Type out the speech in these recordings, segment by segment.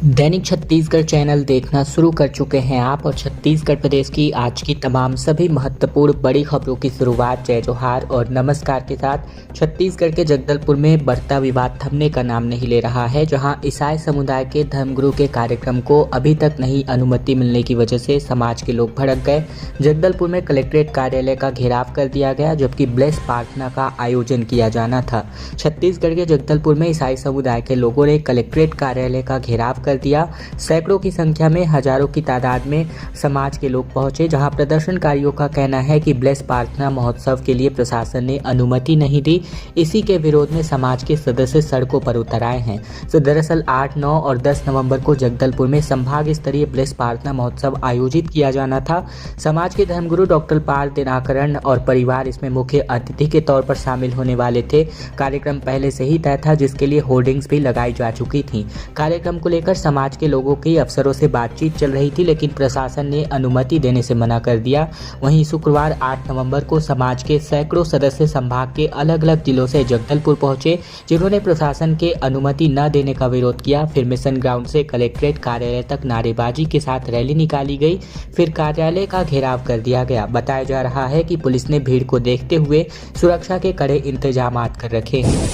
दैनिक Chhattisgarh channel देखना शुरू कर चुके हैं आप और छत्तीसगढ़ प्रदेश की आज की तमाम सभी महत्वपूर्ण बड़ी खबरों की शुरुआत जय जोहार और नमस्कार के साथ। छत्तीसगढ़ के जगदलपुर में बढ़ता विवाद थमने का नाम नहीं ले रहा है, जहां ईसाई समुदाय के धर्मगुरु के कार्यक्रम को अभी तक नहीं अनुमति मिलने की वजह से समाज के लोग भड़क गए। जगदलपुर में कलेक्ट्रेट कार्यालय का घेराव कर दिया गया, जबकि ब्लेस प्रार्थना का आयोजन किया जाना था। छत्तीसगढ़ के जगदलपुर में ईसाई समुदाय के लोगों ने कलेक्ट्रेट कार्यालय का घेराव कर दिया। सैकड़ों की संख्या में हजारों की तादाद में समाज के लोग पहुंचे, जहां प्रदर्शनकारियों का कहना है कि ब्लेस प्रार्थना महोत्सव के लिए प्रशासन ने अनुमति नहीं दी। इसी के विरोध में समाज के सदस्य सड़कों पर उतर आए हैं। तो दरअसल 8, 9 और 10 नवंबर को जगदलपुर में संभाग स्तरीय ब्लेस प्रार्थना महोत्सव आयोजित किया जाना था। समाज के धर्मगुरु डॉक्टर पाल दिनाकरण और परिवार इसमें मुख्य अतिथि के तौर पर शामिल होने वाले थे। कार्यक्रम पहले से ही तय था, जिसके लिए होर्डिंग्स भी लगाई जा चुकी थी। कार्यक्रम को लेकर समाज के लोगों की अफसरों से बातचीत चल रही थी, लेकिन प्रशासन ने अनुमति देने से मना कर दिया। वहीं शुक्रवार 8 नवंबर को समाज के सैकड़ों सदस्य संभाग के अलग अलग जिलों से जगदलपुर पहुंचे, जिन्होंने प्रशासन के अनुमति न देने का विरोध किया। फिर मिशन ग्राउंड से कलेक्ट्रेट कार्यालय तक नारेबाजी के साथ रैली निकाली गई, फिर कार्यालय का घेराव कर दिया गया। बताया जा रहा है कि पुलिस ने भीड़ को देखते हुए सुरक्षा के कड़े इंतजाम कर रखे हैं।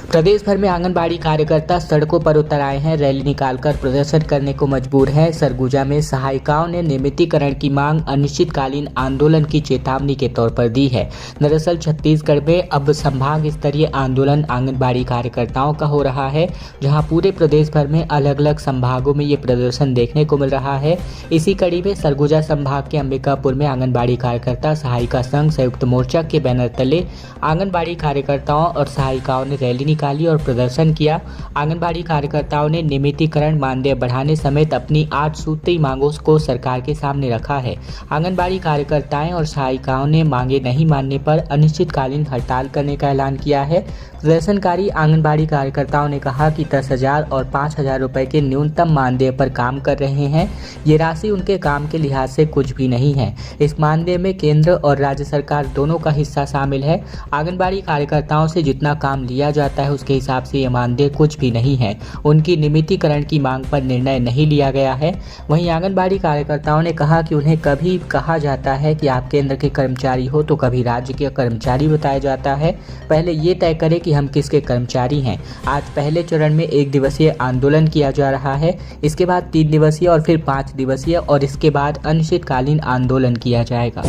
प्रदेश भर में आंगनबाड़ी कार्यकर्ता सड़कों पर उतर आए हैं, रैली निकालकर प्रदर्शन करने को मजबूर है। सरगुजा में सहायिकाओं ने नियमितीकरण की मांग अनिश्चितकालीन आंदोलन की चेतावनी के तौर पर दी है। दरअसल छत्तीसगढ़ में अब संभाग स्तरीय आंदोलन आंगनबाड़ी कार्यकर्ताओं का हो रहा है, जहां पूरे प्रदेश भर में अलग अलग संभागों में ये प्रदर्शन देखने को मिल रहा है। इसी कड़ी में सरगुजा संभाग के अंबिकापुर में आंगनबाड़ी कार्यकर्ता सहायिका संघ संयुक्त मोर्चा के बैनर तले आंगनबाड़ी कार्यकर्ताओं और सहायिकाओं ने रैली निकाली और प्रदर्शन किया। आंगनबाड़ी कार्यकर्ताओं ने नियमितीकरण, मानदेय बढ़ाने समेत अपनी 8 सूत्री मांगों को सरकार के सामने रखा है। आंगनबाड़ी कार्यकर्ताएं और सहायिकाओं ने मांगे नहीं मानने पर अनिश्चितकालीन हड़ताल करने का ऐलान किया है। प्रदर्शनकारी आंगनबाड़ी कार्यकर्ताओं ने कहा कि 10,000 और 5,000 रुपए के न्यूनतम मानदेय पर काम कर रहे हैं। ये राशि उनके काम के लिहाज से कुछ भी नहीं है। इस मानदेय में केंद्र और राज्य सरकार दोनों का हिस्सा शामिल है। आंगनबाड़ी कार्यकर्ताओं से जितना काम लिया जाता है उसके हिसाब से ये मानदेय कुछ भी नहीं है। उनकी नियमितीकरण की मांग पर निर्णय नहीं लिया गया है। वहीं आंगनबाड़ी कार्यकर्ताओं ने कहा कि उन्हें कभी कहा जाता है कि आप केंद्र के कर्मचारी हो तो कभी राज्य के कर्मचारी बताया जाता है। पहले ये तय करें कि हम किसके कर्मचारी हैं। आज पहले चरण में 1 दिवसीय आंदोलन किया जा रहा है, इसके बाद 3 दिवसीय और फिर 5 दिवसीय और इसके बाद अनिश्चितकालीन आंदोलन किया जाएगा।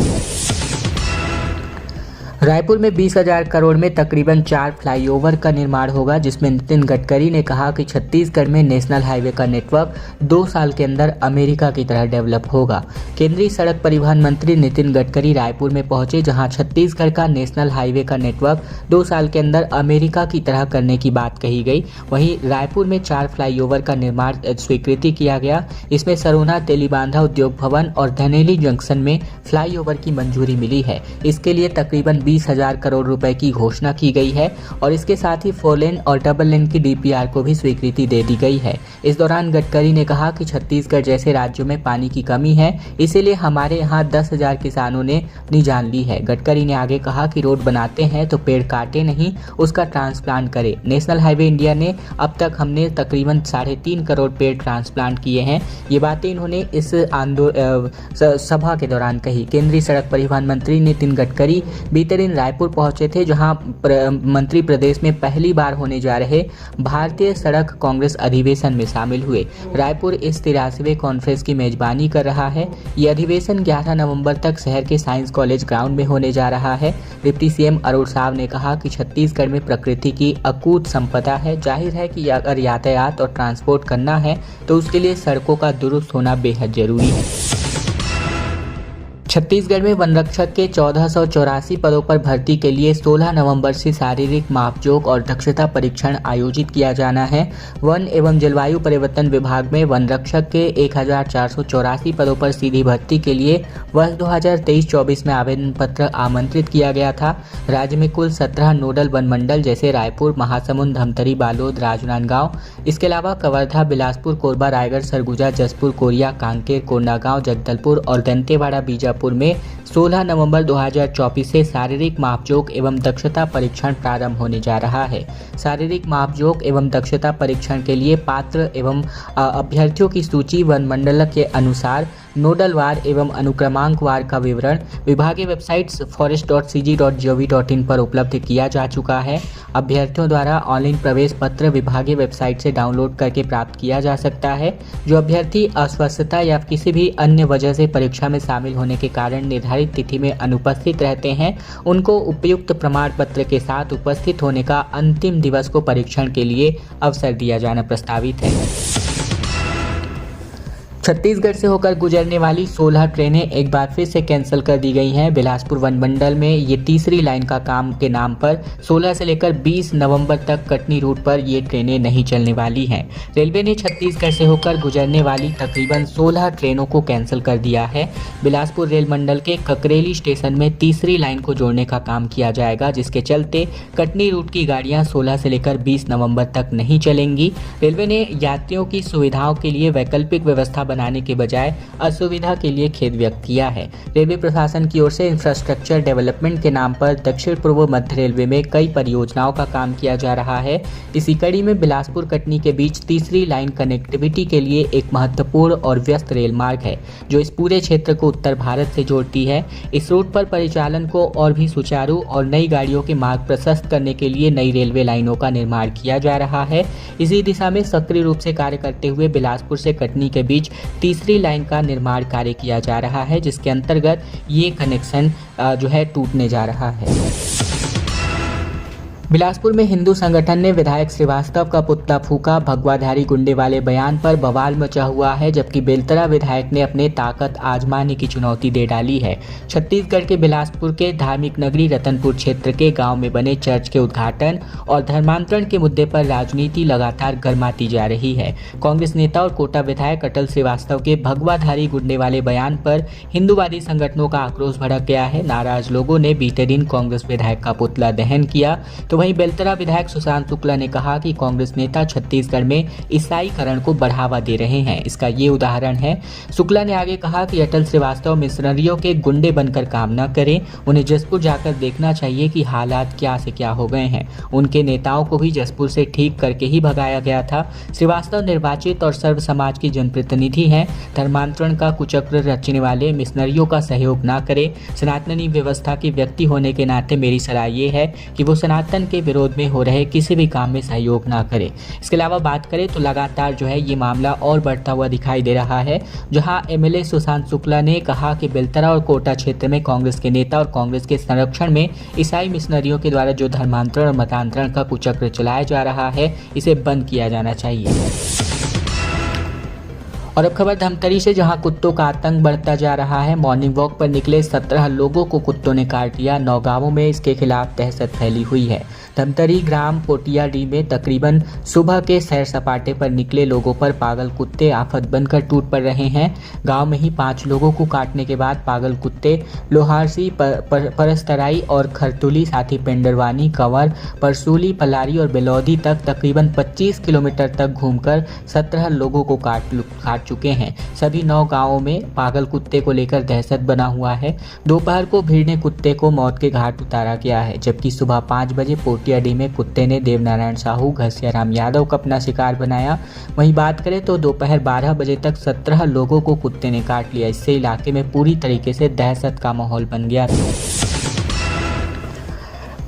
रायपुर में 20,000 करोड़ में तकरीबन 4 फ्लाईओवर का निर्माण होगा, जिसमें नितिन गडकरी ने कहा कि छत्तीसगढ़ में नेशनल हाईवे का नेटवर्क 2 साल के अंदर अमेरिका की तरह डेवलप होगा। केंद्रीय सड़क परिवहन मंत्री नितिन गडकरी रायपुर में पहुंचे, जहां छत्तीसगढ़ का नेशनल हाईवे का नेटवर्क 2 साल के अंदर अमेरिका की तरह करने की बात कही गई। वहीं रायपुर में 4 फ्लाईओवर का निर्माण स्वीकृति किया गया। इसमें सरोना, तेलीबांधा उद्योग भवन और धनेली जंक्शन में फ्लाईओवर की मंजूरी मिली है। इसके लिए तकरीबन 20,000 करोड़ रुपए की घोषणा की गई है और इसके साथ ही 4 लेन और डबल लेन की डीपीआर को भी स्वीकृति दे दी गई है। इस दौरान गडकरी ने कहा कि छत्तीसगढ़ जैसे राज्यों में पानी की कमी है, इसीलिए हमारे यहाँ 10,000 किसानों ने अपनी जान ली है। गडकरी ने आगे कहा कि रोड बनाते हैं तो पेड़ काटे नहीं, उसका ट्रांसप्लांट करें। नेशनल हाईवे इंडिया ने अब तक हमने तकरीबन 3.5 करोड़ पेड़ ट्रांसप्लांट किए हैं। ये बातें इन्होंने इस सभा के दौरान कही। केंद्रीय सड़क परिवहन मंत्री नितिन गडकरी बीते दिन रायपुर पहुंचे थे, जहां मंत्री प्रदेश में पहली बार होने जा रहे भारतीय सड़क कांग्रेस अधिवेशन में शामिल हुए। रायपुर इस 83वें कॉन्फ्रेंस की मेजबानी कर रहा है। ये अधिवेशन 11 नवंबर तक शहर के साइंस कॉलेज ग्राउंड में होने जा रहा है। डिप्टी सीएम अरुण साव ने कहा कि छत्तीसगढ़ में प्रकृति की अकूत संपदा है। जाहिर है कि अगर यातायात और ट्रांसपोर्ट करना है तो उसके लिए सड़कों का दुरुस्त होना बेहद जरूरी है। छत्तीसगढ़ में वन रक्षक के 1484 पदों पर भर्ती के लिए 16 नवंबर से शारीरिक मापजोख और दक्षता परीक्षण आयोजित किया जाना है। वन एवं जलवायु परिवर्तन विभाग में वन रक्षक के 1484 पदों पर सीधी भर्ती के लिए वर्ष 2023-24 में आवेदन पत्र आमंत्रित किया गया था। राज्य में कुल 17 नोडल वन मंडल जैसे रायपुर, महासमुंद, धमतरी, बालोद, राजनांदगांव, इसके अलावा कवर्धा, बिलासपुर, कोरबा, रायगढ़, सरगुजा, जसपुर, कोरिया, कांकेर, कोंडागांव, जगदलपुर और दंतेवाड़ा, बीजापुर जयपुर में 16 नवंबर 2024 से शारीरिक मापजोक एवं दक्षता परीक्षण प्रारंभ होने जा रहा है। शारीरिक मापजोक एवं दक्षता परीक्षण के लिए पात्र एवं अभ्यर्थियों की सूची वन मंडल के अनुसार नोडल वार एवं अनुक्रमांक वार का विवरण विभागीय वेबसाइट्स forest.cg.gov.in पर उपलब्ध किया जा चुका है। अभ्यर्थियों द्वारा ऑनलाइन प्रवेश पत्र विभागीय वेबसाइट से डाउनलोड करके प्राप्त किया जा सकता है। जो अभ्यर्थी अस्वस्थता या किसी भी अन्य वजह से परीक्षा में शामिल होने के कारण निर्धारित तिथि में अनुपस्थित रहते हैं, उनको उपयुक्त प्रमाण पत्र के साथ उपस्थित होने का अंतिम दिवस को परीक्षण के लिए अवसर दिया जाना प्रस्तावित है। छत्तीसगढ़ से होकर गुजरने वाली 16 ट्रेनें एक बार फिर से कैंसिल कर दी गई हैं। बिलासपुर वन मंडल में ये तीसरी लाइन का काम के नाम पर 16 से लेकर 20 नवंबर तक कटनी रूट पर ये ट्रेनें नहीं चलने वाली हैं। रेलवे ने छत्तीसगढ़ से होकर गुजरने वाली तकरीबन 16 ट्रेनों को कैंसिल कर दिया है। बिलासपुर रेल मंडल के ककरेली स्टेशन में तीसरी लाइन को जोड़ने का काम किया जाएगा, जिसके चलते कटनी रूट की गाड़ियाँ 16 से लेकर 20 नवंबर तक नहीं चलेंगी। रेलवे ने यात्रियों की सुविधाओं के लिए वैकल्पिक व्यवस्था बनाने के बजाय असुविधा के लिए खेद व्यक्त किया है। रेलवे प्रशासन की ओर से इंफ्रास्ट्रक्चर डेवलपमेंट के नाम पर दक्षिण पूर्व मध्य रेलवे में कई परियोजनाओं का काम किया जा रहा है। इसी कड़ी में बिलासपुर कटनी के बीच तीसरी लाइन कनेक्टिविटी के लिए एक महत्वपूर्ण और व्यस्त रेल मार्ग है, जो इस पूरे क्षेत्र को उत्तर भारत से जोड़ती है। इस रूट पर परिचालन को और भी सुचारू और नई गाड़ियों के मार्ग प्रशस्त करने के लिए नई रेलवे लाइनों का निर्माण किया जा रहा है। इसी दिशा में सक्रिय रूप से कार्य करते हुए बिलासपुर से कटनी के बीच तीसरी लाइन का निर्माण कार्य किया जा रहा है, जिसके अंतर्गत ये कनेक्शन जो है टूटने जा रहा है। बिलासपुर में हिंदू संगठन ने विधायक श्रीवास्तव का पुतला फूका। भगवाधारी गुंडे वाले बयान पर बवाल मचा हुआ है, जबकि बेलतरा विधायक ने अपने ताकत आजमाने की चुनौती दे डाली है। छत्तीसगढ़ के बिलासपुर के धार्मिक नगरी रतनपुर क्षेत्र के गांव में बने चर्च के उद्घाटन और धर्मांतरण के मुद्दे पर राजनीति लगातार गर्माती जा रही है। कांग्रेस नेता और कोटा विधायक अटल श्रीवास्तव के भगवाधारी गुंडे वाले बयान पर हिंदूवादी संगठनों का आक्रोश भड़क गया है। नाराज लोगों ने बीते दिन कांग्रेस विधायक का पुतला दहन किया, तो वहीं बेलतरा विधायक सुशांत शुक्ला ने कहा कि कांग्रेस नेता छत्तीसगढ़ में ईसाईकरण को बढ़ावा दे रहे हैं। इसका ये उदाहरण है। शुक्ला ने आगे कहा कि अटल श्रीवास्तव मिशनरियों के गुंडे बनकर काम न करें। उन्हें जसपुर जाकर देखना चाहिए कि हालात क्या से क्या हो गए हैं। उनके नेताओं को भी जसपुर से ठीक करके ही भगाया गया था। श्रीवास्तव निर्वाचित और सर्व समाज की जनप्रतिनिधि हैं। धर्मांतरण का कुचक्र रचने वाले मिशनरियों का सहयोग न करें। सनातनी व्यवस्था की व्यक्ति होने के नाते मेरी सलाह ये है कि वो सनातन के विरोध में हो रहे किसी भी काम में सहयोग ना करें। इसके अलावा बात करें तो लगातार जो है ये मामला और बढ़ता हुआ दिखाई दे रहा है, जहां एमएलए सुशांत शुक्ला ने कहा कि बेलतरा और कोटा क्षेत्र में कांग्रेस के नेता और कांग्रेस के संरक्षण में ईसाई मिशनरियों के द्वारा जो धर्मांतरण और मतांतरण का कुचक्र चलाया जा रहा है, इसे बंद किया जाना चाहिए। और अब खबर धमतरी से, जहां कुत्तों का आतंक बढ़ता जा रहा है। मॉर्निंग वॉक पर निकले 17 लोगों को कुत्तों ने काट लिया। 9 गांवों में इसके खिलाफ दहशत फैली हुई है। धमतरी ग्राम पोटियाडी में तकरीबन सुबह के सैर सपाटे पर निकले लोगों पर पागल कुत्ते आफत बनकर टूट पड़ रहे हैं। गांव में ही 5 लोगों को काटने के बाद पागल कुत्ते लोहारसी, परस्तराई और खरतुली, साथ ही पेंडरवानी, कंवर, परसूली, पलारी और बेलौदी तक तकरीबन 25 किलोमीटर तक घूमकर 17 लोगों को काट चुके हैं। सभी 9 गांवों में पागल कुत्ते को लेकर दहशत बना हुआ है। दोपहर को भीड़ ने कुत्ते को मौत के घाट उतारा गया है, जबकि सुबह 5 बजे पोटियाडी में कुत्ते ने देवनारायण साहू, घसियाराम यादव को अपना शिकार बनाया। वहीं बात करें तो दोपहर 12 बजे तक 17 लोगों को कुत्ते ने काट लिया। इससे इलाके में पूरी तरीके से दहशत का माहौल बन गया था।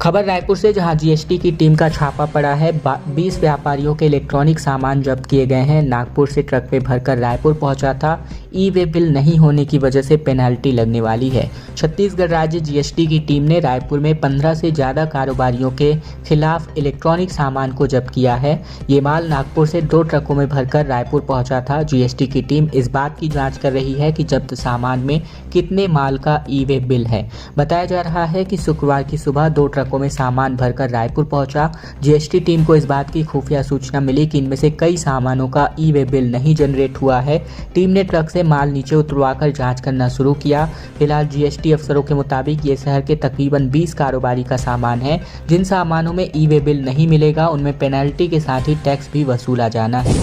खबर रायपुर से, जहां जीएसटी की टीम का छापा पड़ा है। 20 व्यापारियों के इलेक्ट्रॉनिक सामान जब्त किए गए हैं। नागपुर से ट्रक में भरकर रायपुर पहुंचा था। ई-वे बिल नहीं होने की वजह से पेनाल्टी लगने वाली है। छत्तीसगढ़ राज्य जीएसटी की टीम ने रायपुर में 15 से ज़्यादा कारोबारियों के खिलाफ इलेक्ट्रॉनिक सामान को जब्त किया है। ये माल नागपुर से 2 ट्रकों में भरकर रायपुर पहुंचा था। जीएसटी की टीम इस बात की जाँच कर रही है कि जब्त सामान में कितने माल का ई-वे बिल है। बताया जा रहा है कि शुक्रवार की सुबह 2 ट्रकों में सामान भरकर रायपुर पहुंचा। जीएसटी टीम को इस बात की खुफिया सूचना मिली कि इनमें से कई सामानों का ई-वे बिल नहीं जनरेट हुआ है। टीम ने ट्रक से माल नीचे उतरवाकर जांच करना शुरू किया। फिलहाल जीएसटी अफसरों के मुताबिक ये शहर के तकरीबन 20 कारोबारी का सामान है। जिन सामानों में ई-वे बिल नहीं मिलेगा उनमें पेनल्टी के साथ ही टैक्स भी वसूला जाना है।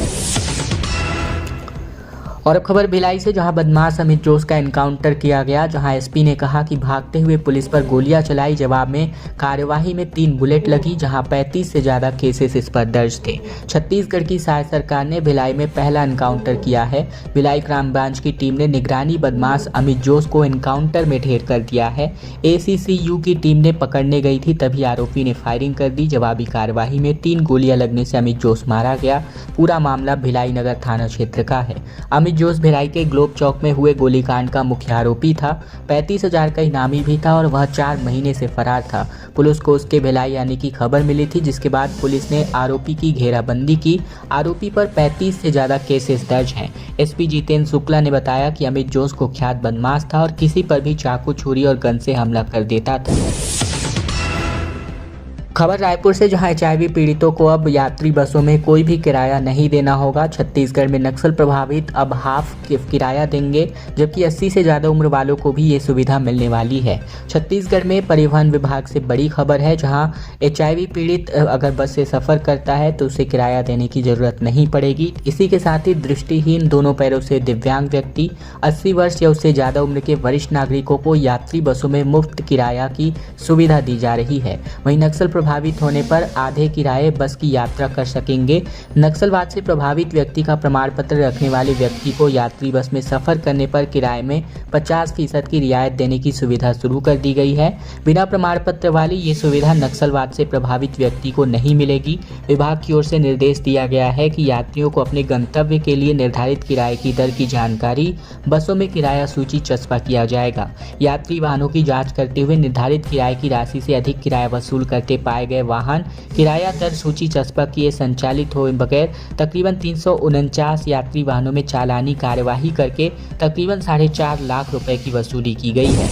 और अब खबर भिलाई से, जहां बदमाश अमित जोश का एनकाउंटर किया गया, जहां एसपी ने कहा कि भागते हुए पुलिस पर गोलियां चलाई, जवाब में कार्यवाही में 3 बुलेट लगी, जहां 35 से ज्यादा केसेस इस पर दर्ज थे। छत्तीसगढ़ की साय सरकार ने भिलाई में पहला एनकाउंटर किया है। भिलाई क्राइम ब्रांच की टीम ने निगरानी बदमाश अमित जोश को एनकाउंटर में ढेर कर दिया है। ACCU की टीम ने पकड़ने गई थी, तभी आरोपी ने फायरिंग कर दी। जवाबी कार्यवाही में 3 गोलियां लगने से अमित जोश मारा गया। पूरा मामला भिलाई नगर थाना क्षेत्र का है। अमित जोश भिलाई के ग्लोब चौक में हुए गोलीकांड का मुख्य आरोपी था। 35,000 का इनामी भी था और वह 4 महीने से फरार था। पुलिस को उसके भिलाई आने की खबर मिली थी, जिसके बाद पुलिस ने आरोपी की घेराबंदी की। आरोपी पर 35 से ज्यादा केसेस दर्ज हैं। SP जितेंद्र शुक्ला ने बताया कि अमित जोश कुख्यात बदमाश था और किसी पर भी चाकू, छुरी और गन से हमला कर देता था। खबर रायपुर से, जहां HIV पीड़ितों को अब यात्री बसों में कोई भी किराया नहीं देना होगा। छत्तीसगढ़ में नक्सल प्रभावित अब हाफ किराया देंगे, जबकि 80 से ज़्यादा उम्र वालों को भी ये सुविधा मिलने वाली है। छत्तीसगढ़ में परिवहन विभाग से बड़ी खबर है, जहां HIV पीड़ित अगर बस से सफ़र करता है तो उसे किराया देने की ज़रूरत नहीं पड़ेगी। इसी के साथ ही दृष्टिहीन, दोनों पैरों से दिव्यांग व्यक्ति, 80 वर्ष या उससे ज़्यादा उम्र के वरिष्ठ नागरिकों को यात्री बसों में मुफ्त किराया की सुविधा दी जा रही है। वहीं नक्सल प्रभावित होने पर आधे किराए बस की यात्रा कर सकेंगे। नक्सलवाद से प्रभावित व्यक्ति का प्रमाण पत्र रखने वाले व्यक्ति को यात्री बस में सफर करने पर किराए में 50% की रियायत देने की सुविधा शुरू कर दी गई है। बिना प्रमाण पत्र वाली ये सुविधा नक्सलवाद से प्रभावित व्यक्ति को नहीं मिलेगी। विभाग की ओर से निर्देश दिया गया है कि यात्रियों को अपने गंतव्य के लिए निर्धारित किराए की दर की जानकारी बसों में किराया सूची चस्पा किया जाएगा। यात्री वाहनों की जाँच करते हुए निर्धारित किराए की राशि से अधिक किराया वसूल करते पाए गए वाहन किराया दर सूची चस्पा किए संचालित हुए बगैर तकरीबन 349 यात्री वाहनों में चालानी कार्यवाही करके तकरीबन 4.5 लाख रुपए की वसूली की गई है।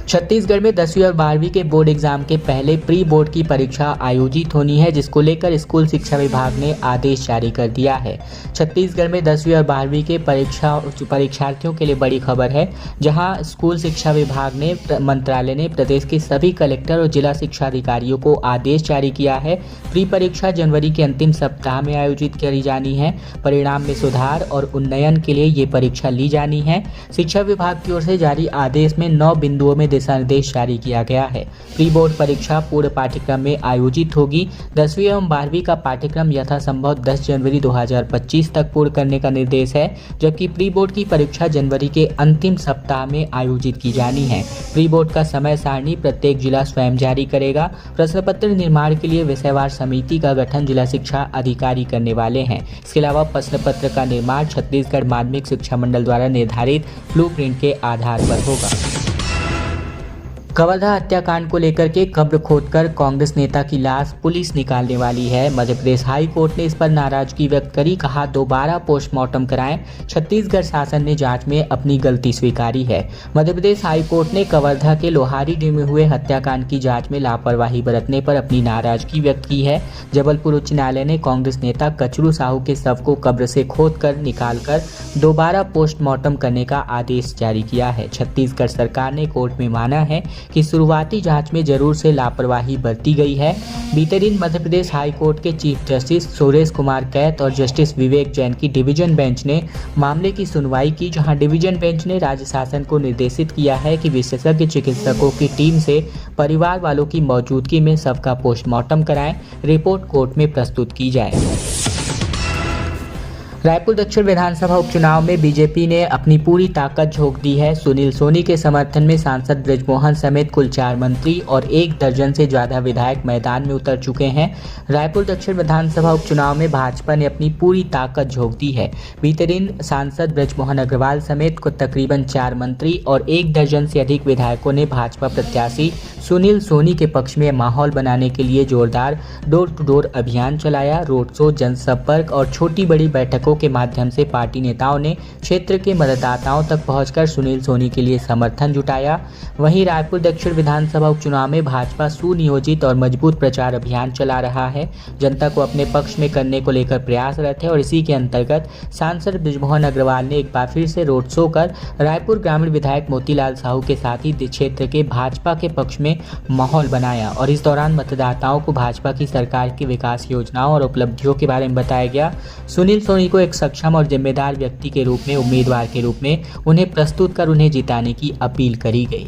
छत्तीसगढ़ में 10वीं और 12वीं के बोर्ड एग्जाम के पहले प्री बोर्ड की परीक्षा आयोजित होनी है, जिसको लेकर स्कूल शिक्षा विभाग ने आदेश जारी कर दिया है। छत्तीसगढ़ में 10वीं और 12वीं के परीक्षार्थियों के लिए बड़ी खबर है, जहां स्कूल शिक्षा विभाग ने मंत्रालय ने प्रदेश के सभी कलेक्टर और जिला शिक्षा अधिकारियों को आदेश जारी किया है। प्री परीक्षा जनवरी के अंतिम सप्ताह में आयोजित करी जानी है। परिणाम में सुधार और उन्नयन के लिए ये परीक्षा ली जानी है। शिक्षा विभाग की ओर से जारी आदेश में 9 बिंदुओं में दिशा निर्देश जारी किया गया है। प्री बोर्ड परीक्षा पूर्ण पाठ्यक्रम में आयोजित होगी। 10वीं एवं 12वीं का पाठ्यक्रम यथासंभव 10 जनवरी 2025 तक पूर्ण करने का निर्देश है, जबकि प्री बोर्ड की परीक्षा जनवरी के अंतिम सप्ताह में आयोजित की जानी है। प्री बोर्ड का समय सारणी प्रत्येक जिला स्वयं जारी करेगा। प्रश्न पत्र निर्माण के लिए विषयवार समिति का गठन जिला शिक्षा अधिकारी करने वाले हैं। इसके अलावा प्रश्न पत्र का निर्माण छत्तीसगढ़ माध्यमिक शिक्षा मंडल द्वारा निर्धारित ब्लूप्रिंट के आधार पर होगा। कवर्धा हत्याकांड को लेकर के कब्र खोदकर कांग्रेस नेता की लाश पुलिस निकालने वाली है। मध्य प्रदेश हाई कोर्ट ने इस पर नाराजगी व्यक्त करी, कहा दोबारा पोस्टमार्टम कराएं। छत्तीसगढ़ शासन ने जांच में अपनी गलती स्वीकारी है। मध्य प्रदेश हाई कोर्ट ने कवर्धा के लोहारीडीह में हुए हत्याकांड की जांच में लापरवाही बरतने पर अपनी नाराजगी व्यक्त की है। जबलपुर उच्च न्यायालय ने कांग्रेस नेता कचरू साहू के शव को कब्र से खोदकर निकालकर दोबारा पोस्टमार्टम करने का आदेश जारी किया है। छत्तीसगढ़ सरकार ने कोर्ट में माना है कि शुरुआती जांच में जरूर से लापरवाही बरती गई है। बीते दिन मध्य प्रदेश हाई कोर्ट के चीफ जस्टिस सुरेश कुमार कैत और जस्टिस विवेक जैन की डिवीजन बेंच ने मामले की सुनवाई की, जहां डिवीजन बेंच ने राज्य शासन को निर्देशित किया है कि विशेषज्ञ चिकित्सकों की टीम से परिवार वालों की मौजूदगी में शव का पोस्टमार्टम कराएं। रिपोर्ट कोर्ट में प्रस्तुत की जाए। रायपुर दक्षिण विधानसभा उपचुनाव में बीजेपी ने अपनी पूरी ताकत झोंक दी है। सुनील सोनी के समर्थन में सांसद बृजमोहन समेत कुल 4 मंत्री और 1 दर्जन से ज्यादा विधायक मैदान में उतर चुके हैं। रायपुर दक्षिण विधानसभा उपचुनाव में भाजपा ने अपनी पूरी ताकत झोंक दी है। बीते दिन सांसद बृजमोहन अग्रवाल समेत तकरीबन 4 मंत्री और 1 दर्जन से अधिक विधायकों ने भाजपा प्रत्याशी सुनील सोनी के पक्ष में माहौल बनाने के लिए जोरदार डोर टू डोर अभियान चलाया। रोड शो, जनसंपर्क और छोटी बड़ी बैठकों के माध्यम से पार्टी नेताओं ने क्षेत्र के मतदाताओं तक पहुंचकर सुनील सोनी के लिए समर्थन जुटाया। वहीं रायपुर दक्षिण विधानसभा उपचुनाव में भाजपा सुनियोजित और मजबूत प्रचार अभियान चला रहा है। जनता को अपने पक्ष में करने को लेकर प्रयासरत है और इसी के अंतर्गत सांसद बृजमोहन अग्रवाल ने एक बार फिर से रोड शो कर रायपुर ग्रामीण विधायक मोतीलाल साहू के साथ ही क्षेत्र के भाजपा के पक्ष में माहौल बनाया और इस दौरान मतदाताओं को भाजपा की सरकार की विकास योजनाओं और उपलब्धियों के बारे में बताया गया। सुनील सोनी को एक सक्षम और जिम्मेदार व्यक्ति के रूप में उम्मीदवार के रूप में उन्हें प्रस्तुत कर उन्हें जिताने की अपील करी गई।